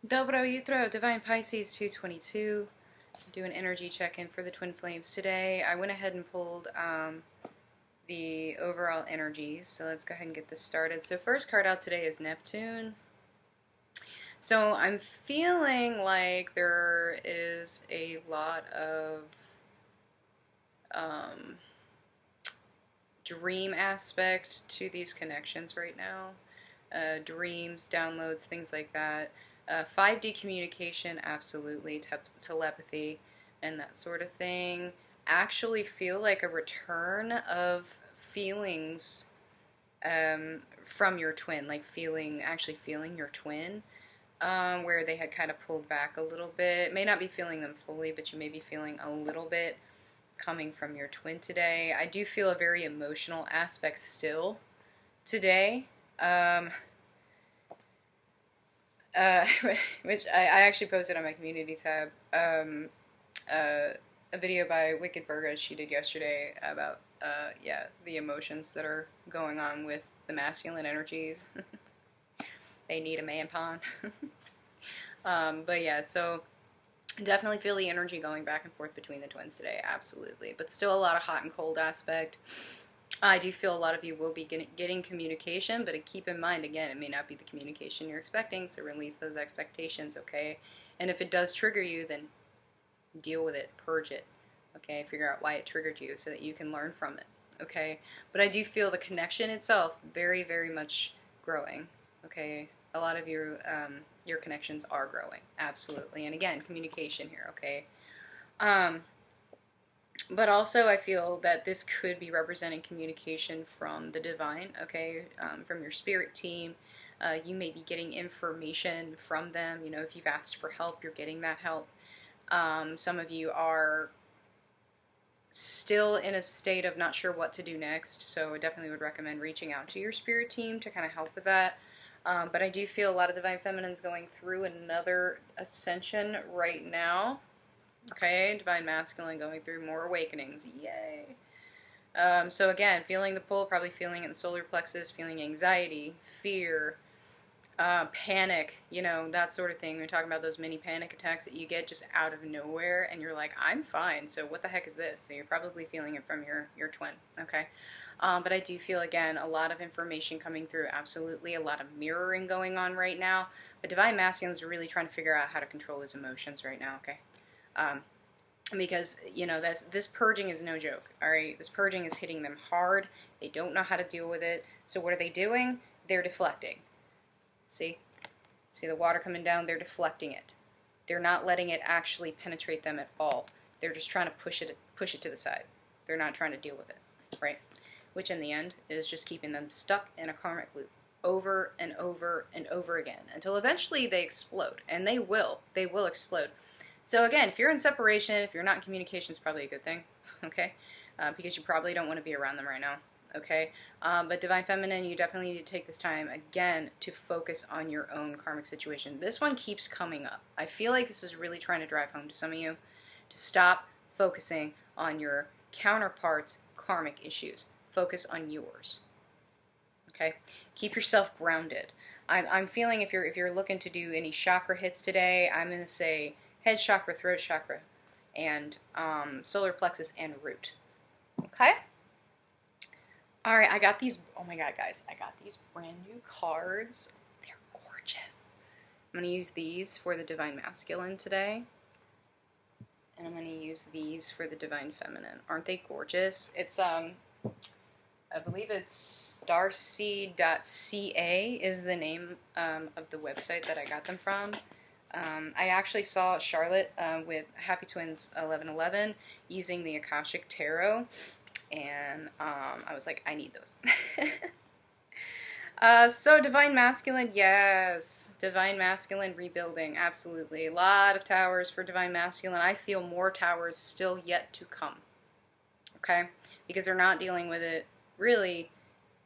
Dobro Jutro, Divine Pisces 222. Do an energy check-in for the twin flames today. I went ahead and pulled the overall energies, so let's go ahead and get this started. So first card out today is Neptune. So I'm feeling like there is a lot of dream aspect to these connections right now. Dreams, downloads, things like that. 5D communication, absolutely. Telepathy and that sort of thing. Actually feel like a return of feelings from your twin, like actually feeling your twin, where they had kind of pulled back a little bit. May not be feeling them fully, but you may be feeling a little bit coming from your twin today. I do feel a very emotional aspect still today. Which I actually posted on my community tab, a video by Wicked Virgo she did yesterday about, the emotions that are going on with the masculine energies. They need a man pawn. But yeah, so definitely feel the energy going back and forth between the twins today, absolutely. But still a lot of hot and cold aspect. I do feel a lot of you will be getting communication, but keep in mind, again, it may not be the communication you're expecting, so release those expectations, okay? And if it does trigger you, then deal with it, purge it, okay? Figure out why it triggered you so that you can learn from it, okay? But I do feel the connection itself very, very much growing, okay? A lot of your connections are growing, absolutely. And again, communication here, okay? But also I feel that this could be representing communication from the divine, okay, from your spirit team. You may be getting information from them. You know, if you've asked for help, you're getting that help. Some of you are still in a state of not sure what to do next, so I definitely would recommend reaching out to your spirit team to kind of help with that. But I do feel a lot of Divine Feminines going through another ascension right now. Okay, Divine Masculine going through more awakenings. Yay. So again, feeling the pull, probably feeling it in the solar plexus, feeling anxiety, fear, panic, you know, that sort of thing. We're talking about those mini panic attacks that you get just out of nowhere, and you're like, I'm fine, so what the heck is this? So you're probably feeling it from your twin, okay? But I do feel, again, a lot of information coming through, absolutely, a lot of mirroring going on right now. But Divine Masculine is really trying to figure out how to control his emotions right now, okay? Because, you know, this purging is no joke, all right? This purging is hitting them hard. They don't know how to deal with it. So what are they doing? They're deflecting. See? See the water coming down? They're deflecting it. They're not letting it actually penetrate them at all. They're just trying to push it to the side. They're not trying to deal with it, right? Which in the end is just keeping them stuck in a karmic loop over and over and over again until eventually they explode. And they will. They will explode. So again, if you're in separation, if you're not in communication, it's probably a good thing, okay? Because you probably don't want to be around them right now, okay? But Divine Feminine, you definitely need to take this time, again, to focus on your own karmic situation. This one keeps coming up. I feel like this is really trying to drive home to some of you to stop focusing on your counterpart's karmic issues. Focus on yours, okay? Keep yourself grounded. I'm feeling if you're looking to do any chakra hits today, I'm going to say head chakra, throat chakra, and solar plexus and root. Okay? All right, I got these. Oh my God, guys, I got these brand new cards. They're gorgeous. I'm going to use these for the Divine Masculine today. And I'm going to use these for the Divine Feminine. Aren't they gorgeous? It's, I believe it's starseed.ca is the name of the website that I got them from. I actually saw Charlotte with Happy Twins 1111 using the Akashic Tarot, and I was like, I need those. So Divine Masculine, yes. Divine Masculine rebuilding, absolutely. A lot of towers for Divine Masculine. I feel more towers still yet to come, okay? Because they're not dealing with it really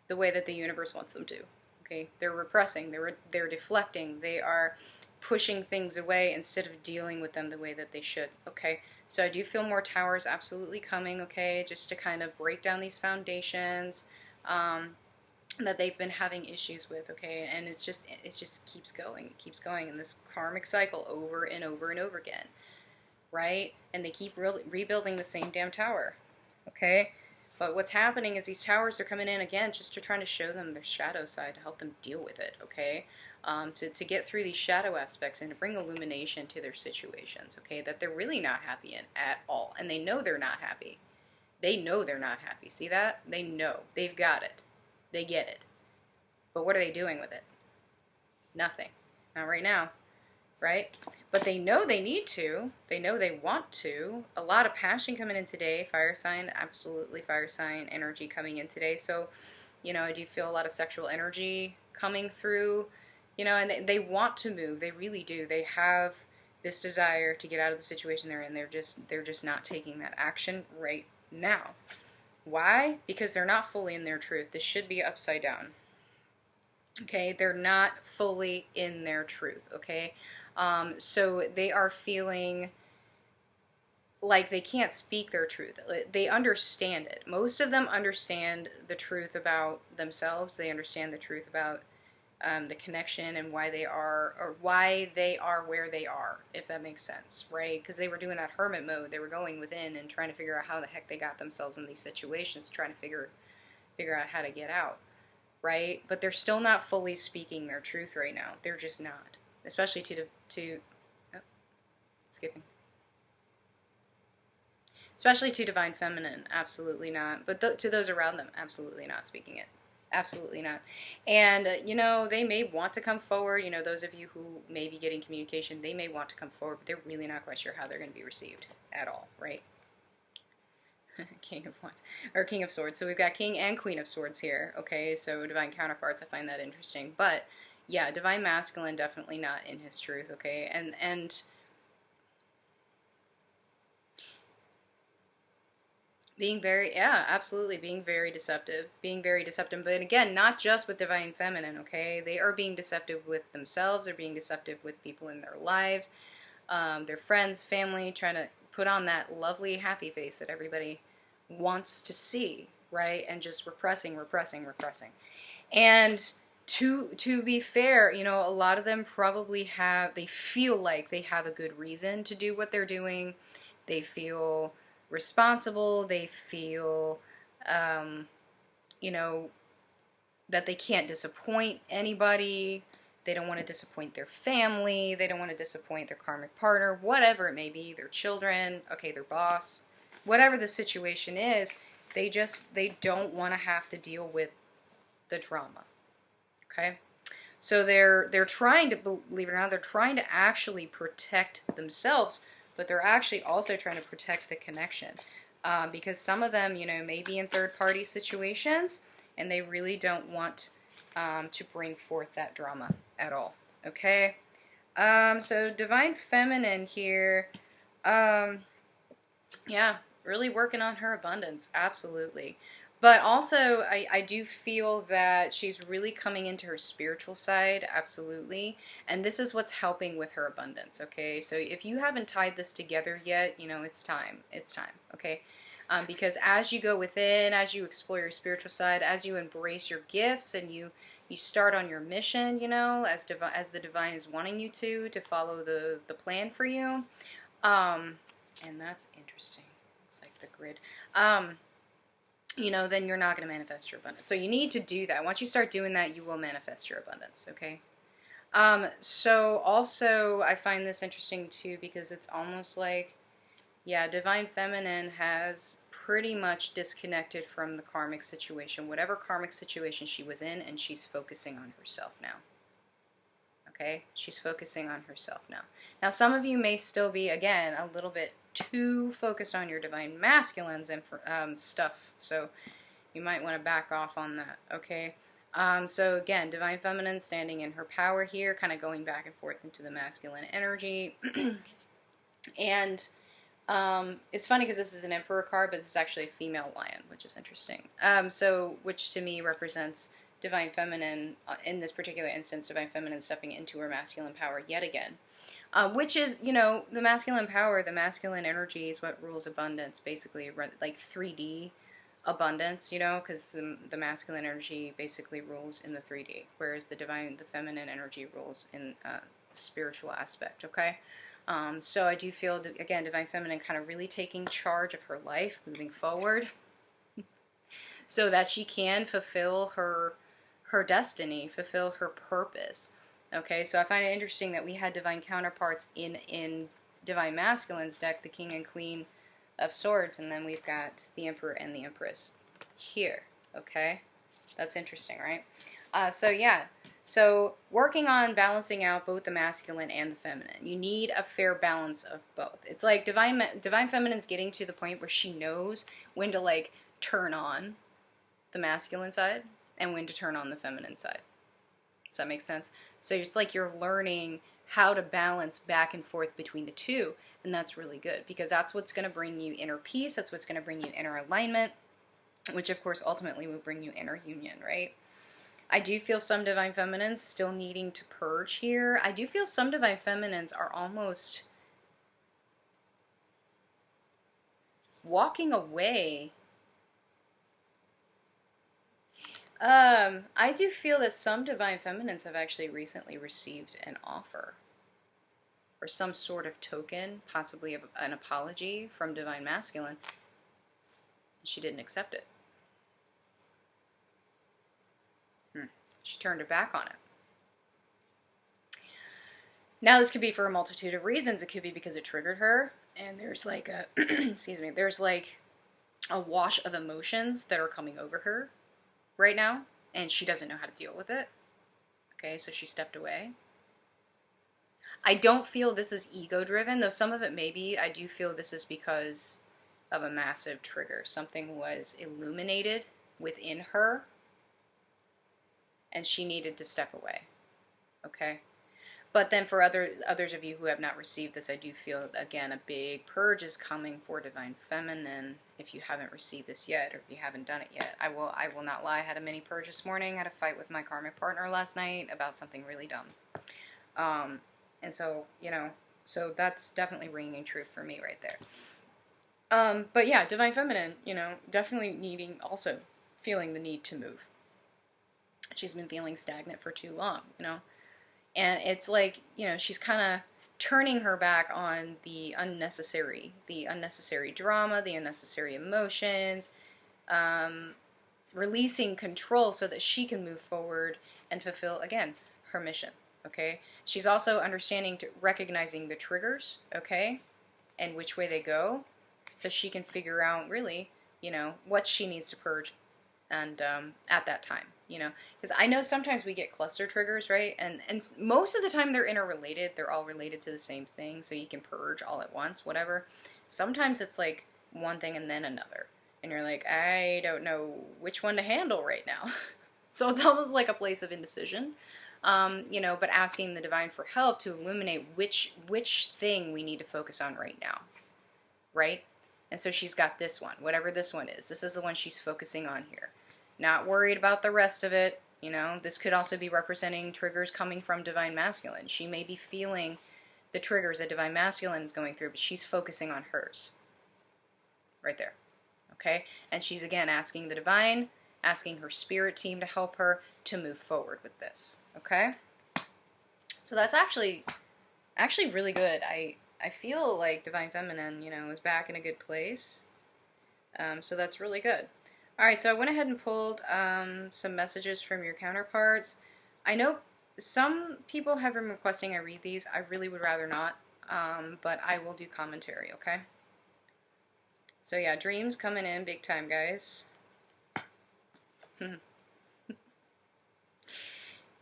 the way that the universe wants them to, okay? They're repressing, they're deflecting, they are pushing things away instead of dealing with them the way that they should, okay? So I do feel more towers absolutely coming, okay, just to kind of break down these foundations, that they've been having issues with, okay? And it just keeps going. It keeps going in this karmic cycle over and over and over again, right? And they keep rebuilding the same damn tower, okay? But what's happening is these towers are coming in again just to try to show them their shadow side, to help them deal with it, okay? To get through these shadow aspects and to bring illumination to their situations, okay? That they're really not happy in at all. And they know they're not happy. They know they're not happy. See that? They know. They've got it. They get it. But what are they doing with it? Nothing. Not right now, right? But they know they need to. They know they want to. A lot of passion coming in today. Fire sign, absolutely fire sign energy coming in today. So, you know, I do feel a lot of sexual energy coming through, you know, and they want to move. They really do. They have this desire to get out of the situation they're in. They're just not taking that action right now. Why? Because they're not fully in their truth. This should be upside down. Okay, they're not fully in their truth, okay? So they are feeling like they can't speak their truth. They understand it. Most of them understand the truth about themselves. They understand the truth about the connection and why they are where they are, if that makes sense, right? Because they were doing that hermit mode. They were going within and trying to figure out how the heck they got themselves in these situations, trying to figure out how to get out, right? But they're still not fully speaking their truth right now. They're just not, especially especially to Divine Feminine, absolutely not. But to those around them, absolutely not speaking it. Absolutely not. And, you know, they may want to come forward. You know, those of you who may be getting communication, they may want to come forward, but they're really not quite sure how they're going to be received at all, right? King of Wands, or King of Swords. So we've got King and Queen of Swords here, okay? So Divine Counterparts, I find that interesting. But, yeah, Divine Masculine, definitely not in his truth, okay? And being very, yeah, absolutely, being very deceptive. But again, not just with Divine Feminine, okay? They are being deceptive with themselves. They're being deceptive with people in their lives, their friends, family, trying to put on that lovely, happy face that everybody wants to see, right? And just repressing. And to be fair, you know, a lot of them probably they feel like they have a good reason to do what they're doing. They feel responsible. They feel, you know, that they can't disappoint anybody. They don't want to disappoint their family. They don't want to disappoint their karmic partner, whatever it may be, their children, okay, their boss, whatever the situation is. They don't want to have to deal with the drama. Okay? So they're trying to, believe it or not, they're trying to actually protect themselves, but they're actually also trying to protect the connection. Because some of them, you know, may be in third-party situations, and they really don't want to bring forth that drama at all. Okay? So Divine Feminine here, yeah, really working on her abundance, absolutely. But also, I do feel that she's really coming into her spiritual side, absolutely. And this is what's helping with her abundance, okay? So if you haven't tied this together yet, you know, it's time. It's time, okay? Because as you go within, as you explore your spiritual side, as you embrace your gifts and you start on your mission, you know, as the divine is wanting you to follow the plan for you. And that's interesting. Looks like the grid. You know, then you're not going to manifest your abundance. So you need to do that. Once you start doing that, you will manifest your abundance, okay? So also, I find this interesting too, because it's almost like, yeah, Divine Feminine has pretty much disconnected from the karmic situation, whatever karmic situation she was in, and she's focusing on herself now. Okay? She's focusing on herself now. Now, some of you may still be, again, a little bit too focused on your Divine Masculines and stuff, so you might want to back off on that, okay? So again, Divine Feminine standing in her power here, kind of going back and forth into the masculine energy. And it's funny because this is an Emperor card, but this is actually a female lion, which is interesting. So, which to me represents Divine Feminine, in this particular instance, Divine Feminine stepping into her masculine power yet again. Which is, you know, the masculine power, the masculine energy is what rules abundance, basically, like 3D. abundance, you know, because the masculine energy basically rules in the 3D, whereas the feminine energy rules in spiritual aspect, okay? So I do feel, again, divine feminine kind of really taking charge of her life moving forward so that she can fulfill her destiny, fulfill her purpose. Okay, so I find it interesting that we had divine counterparts in divine masculine's deck, the King and Queen of Swords, and then we've got the Emperor and the Empress here. Okay, that's interesting, right? So yeah, so working on balancing out both the masculine and the feminine. You need a fair balance of both. It's like divine feminine's getting to the point where she knows when to like turn on the masculine side and when to turn on the feminine side. Does that make sense? So it's like you're learning how to balance back and forth between the two, and that's really good because that's what's going to bring you inner peace, that's what's going to bring you inner alignment, which of course ultimately will bring you inner union, right? I do feel some divine feminines still needing to purge here. I do feel some divine feminines are almost walking away. I do feel that some divine feminines have actually recently received an offer or some sort of token, possibly an apology from divine masculine. She didn't accept it. She turned her back on it. Now this could be for a multitude of reasons. It could be because it triggered her, and there's like a, excuse me, there's like a wash of emotions that are coming over her right now, and she doesn't know how to deal with it. Okay, so she stepped away. I don't feel this is ego-driven, though some of it may be. I do feel this is because of a massive trigger. Something was illuminated within her, and she needed to step away. Okay? But then for others of you who have not received this, I do feel, again, a big purge is coming for divine feminine. If you haven't received this yet, or if you haven't done it yet, I will not lie. I had a mini purge this morning. I had a fight with my karmic partner last night about something really dumb. And so, you know, so that's definitely ringing true for me right there. But yeah, divine feminine, you know, definitely also feeling the need to move. She's been feeling stagnant for too long, you know. And it's like, you know, she's kind of turning her back on the unnecessary drama, the unnecessary emotions, releasing control so that she can move forward and fulfill, again, her mission, okay? She's also recognizing the triggers, okay, and which way they go, so she can figure out, really, you know, what she needs to purge and at that time. You know, because I know sometimes we get cluster triggers, right? And most of the time they're interrelated. They're all related to the same thing, so you can purge all at once, whatever. Sometimes it's like one thing and then another. And you're like, I don't know which one to handle right now. So it's almost like a place of indecision. You know, but asking the divine for help to illuminate which thing we need to focus on right now, right? And so she's got this one, whatever this one is. This is the one she's focusing on here. Not worried about the rest of it, you know. This could also be representing triggers coming from divine masculine. She may be feeling the triggers that divine masculine is going through, but she's focusing on hers. Right there. Okay? And she's, again, asking the divine, asking her spirit team to help her to move forward with this. Okay? So that's actually really good. I feel like divine feminine, you know, is back in a good place. So that's really good. Alright, so I went ahead and pulled some messages from your counterparts. I know some people have been requesting I read these. I really would rather not, but I will do commentary, okay? So yeah, dreams coming in big time, guys.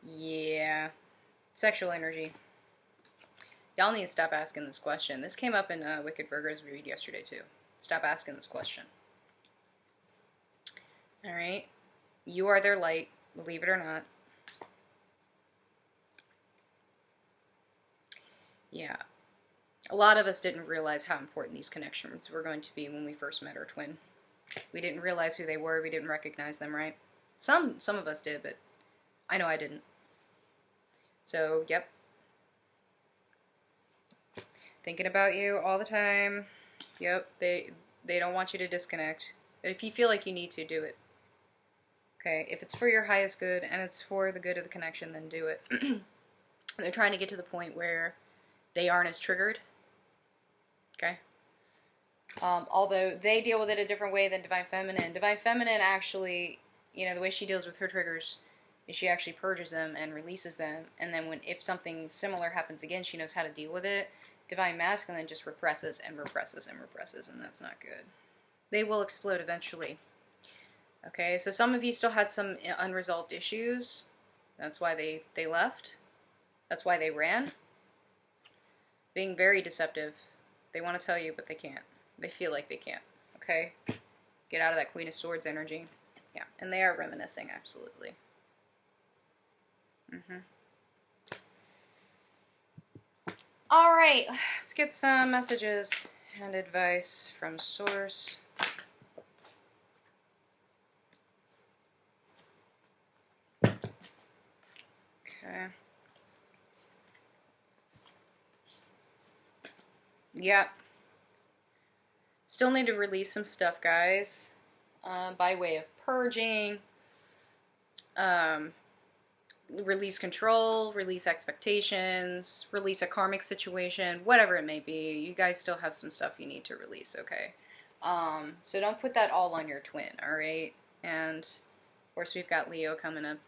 Yeah. Sexual energy. Y'all need to stop asking this question. This came up in Wicked Virgo's read yesterday, too. Stop asking this question. Alright? You are their light, believe it or not. Yeah. A lot of us didn't realize how important these connections were going to be when we first met our twin. We didn't realize who they were. We didn't recognize them, right? Some of us did, but I know I didn't. So, yep. Thinking about you all the time. Yep, they don't want you to disconnect. But if you feel like you need to, do it. Okay? If it's for your highest good and it's for the good of the connection, then do it. They're trying to get to the point where they aren't as triggered. Okay? Although they deal with it a different way than Divine Feminine. Divine Feminine actually, you know, the way she deals with her triggers is she actually purges them and releases them. And then if something similar happens again, she knows how to deal with it. Divine Masculine just represses and represses and represses, and that's not good. They will explode eventually. Okay, so some of you still had some unresolved issues. That's why they left. That's why they ran. Being very deceptive. They want to tell you, but they can't. They feel like they can't. Okay? Get out of that Queen of Swords energy. Yeah, and they are reminiscing, absolutely. All right, let's get some messages and advice from Source. Okay. Yep. Still need to release some stuff, guys, by way of purging, release control, release expectations, release a karmic situation, whatever it may be. You guys still have some stuff you need to release, okay? So don't put that all on your twin, all right? And, of course, we've got Leo coming up.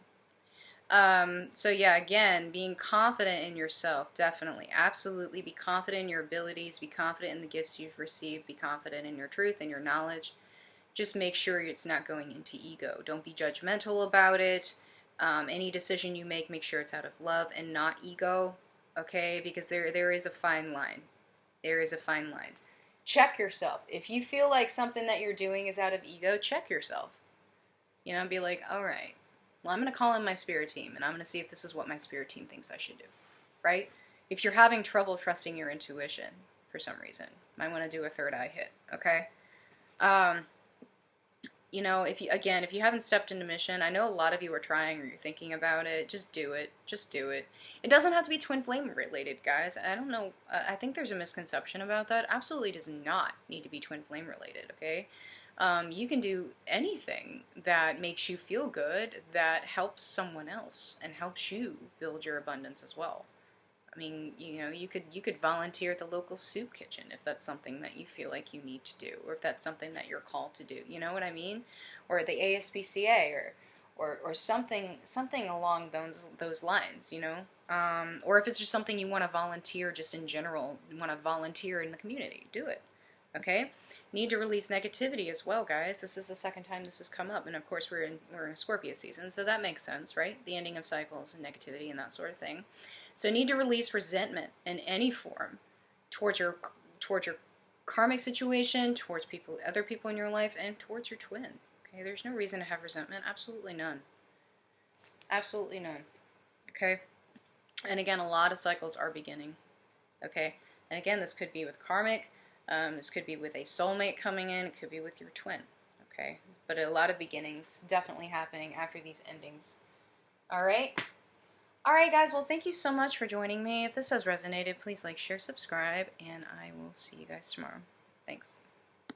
So yeah, again, being confident in yourself, definitely, absolutely. Be confident in your abilities, be confident in the gifts you've received, be confident in your truth and your knowledge. Just make sure it's not going into ego. Don't be judgmental about it. Any decision you make sure it's out of love and not ego, okay? Because there is a fine line. There is a fine line. Check yourself. If you feel like something that you're doing is out of ego, check yourself. You know, be like, all right. Well, I'm going to call in my spirit team, and I'm going to see if this is what my spirit team thinks I should do, right? If you're having trouble trusting your intuition for some reason, you might want to do a third eye hit, okay? You know, if you haven't stepped into mission, I know a lot of you are trying or you're thinking about it, just do it. Just do it. It doesn't have to be twin flame related, guys. I don't know. I think there's a misconception about that. Absolutely does not need to be twin flame related, okay? You can do anything that makes you feel good, that helps someone else and helps you build your abundance as well. I mean, you know, you could volunteer at the local soup kitchen if that's something that you feel like you need to do, or if that's something that you're called to do. You know what I mean? Or the ASPCA, or something along those lines. You know, or if it's just something you want to volunteer, just in general, you want to volunteer in the community, do it. Okay. Need to release negativity as well, guys. This is the second time this has come up, and of course we're in Scorpio season, so that makes sense, right? The ending of cycles and negativity and that sort of thing. So need to release resentment in any form towards your karmic situation, towards other people in your life, and towards your twin. Okay, there's no reason to have resentment. Absolutely none. Absolutely none. Okay. And again, a lot of cycles are beginning. Okay. And again, this could be with karmic. This could be with a soulmate coming in. It could be with your twin, okay? But a lot of beginnings definitely happening after these endings. All right? All right, guys. Well, thank you so much for joining me. If this has resonated, please like, share, subscribe, and I will see you guys tomorrow. Thanks.